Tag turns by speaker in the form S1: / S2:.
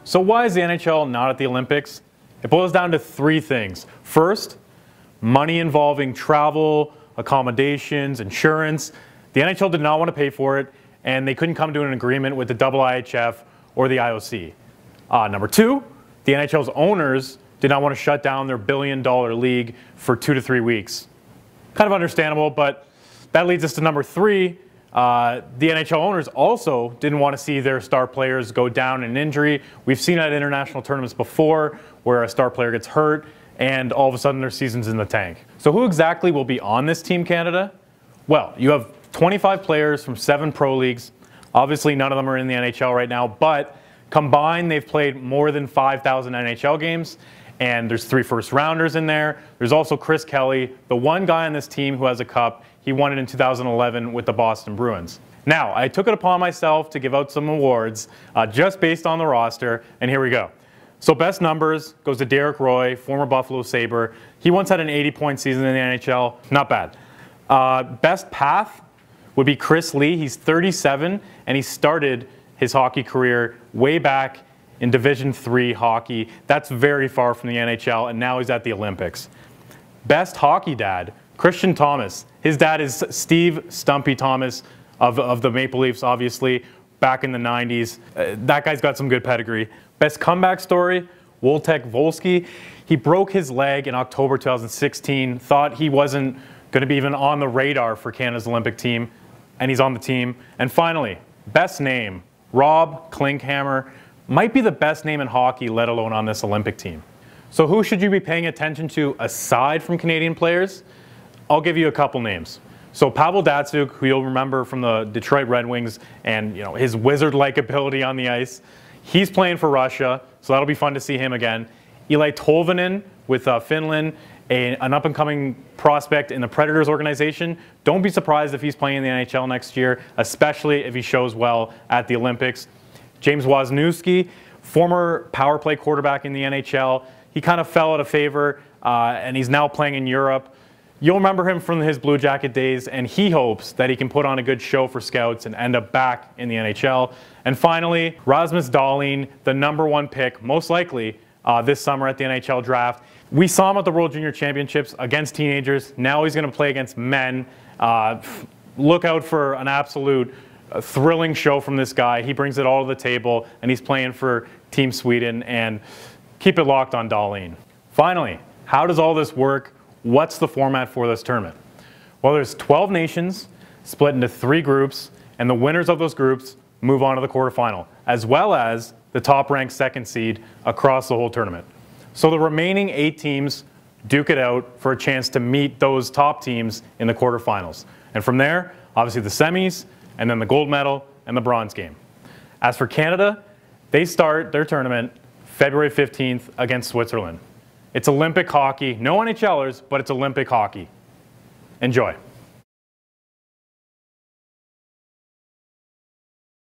S1: So why is the NHL not at the Olympics? It boils down to three things. First, money involving travel, accommodations, insurance. The NHL did not want to pay for it, and they couldn't come to an agreement with the IIHF or the IOC. Number two, the NHL's owners did not want to shut down their billion-dollar league for 2 to 3 weeks. Kind of understandable, but that leads us to number three. The NHL owners also didn't want to see their star players go down in injury. We've seen at international tournaments before where a star player gets hurt and all of a sudden their season's in the tank. So who exactly will be on this Team Canada? Well, you have 25 players from 7 pro leagues. Obviously none of them are in the NHL right now, but combined they've played more than 5,000 NHL games, and there's 3 first-rounders in there. There's also Chris Kelly, the one guy on this team who has a cup. He won it in 2011 with the Boston Bruins. Now, I took it upon myself to give out some awards just based on the roster, and here we go. So best numbers goes to Derek Roy, former Buffalo Sabre. He once had an 80-point season in the NHL. Not bad. Best path would be Chris Lee. He's 37, and he started his hockey career way back in Division III hockey. That's very far from the NHL, and now he's at the Olympics. Best hockey dad, Christian Thomas. His dad is Steve Stumpy Thomas of the Maple Leafs, obviously, back in the 90s. That guy's got some good pedigree. Best comeback story, Wojtek Wolski. He broke his leg in October 2016, thought he wasn't going to be even on the radar for Canada's Olympic team, and he's on the team. And finally, best name, Rob Klinkhammer. Might be the best name in hockey, let alone on this Olympic team. So who should you be paying attention to aside from Canadian players? I'll give you a couple names. So Pavel Datsyuk, who you'll remember from the Detroit Red Wings and his wizard-like ability on the ice. He's playing for Russia, so that'll be fun to see him again. Eli Tolvanen with Finland, an up-and-coming prospect in the Predators organization. Don't be surprised if he's playing in the NHL next year, especially if he shows well at the Olympics. James Wisniewski, former power play quarterback in the NHL. He kind of fell out of favor, and he's now playing in Europe. You'll remember him from his Blue Jacket days, and he hopes that he can put on a good show for scouts and end up back in the NHL. And finally, Rasmus Dahlin, the #1 pick, most likely this summer at the NHL draft. We saw him at the World Junior Championships against teenagers. Now he's going to play against men. Look out for an absolute thrilling show from this guy. He brings it all to the table, and he's playing for Team Sweden. And keep it locked on Dahlin. Finally, how does all this work? What's the format for this tournament? Well, there's 12 nations split into 3 groups, and the winners of those groups move on to the quarterfinal, as well as the top-ranked 2nd seed across the whole tournament. So the remaining 8 teams duke it out for a chance to meet those top teams in the quarterfinals. And from there, obviously the semis, and then the gold medal and the bronze game. As for Canada, they start their tournament February 15th against Switzerland. It's Olympic hockey, no NHLers, but it's Olympic hockey. Enjoy.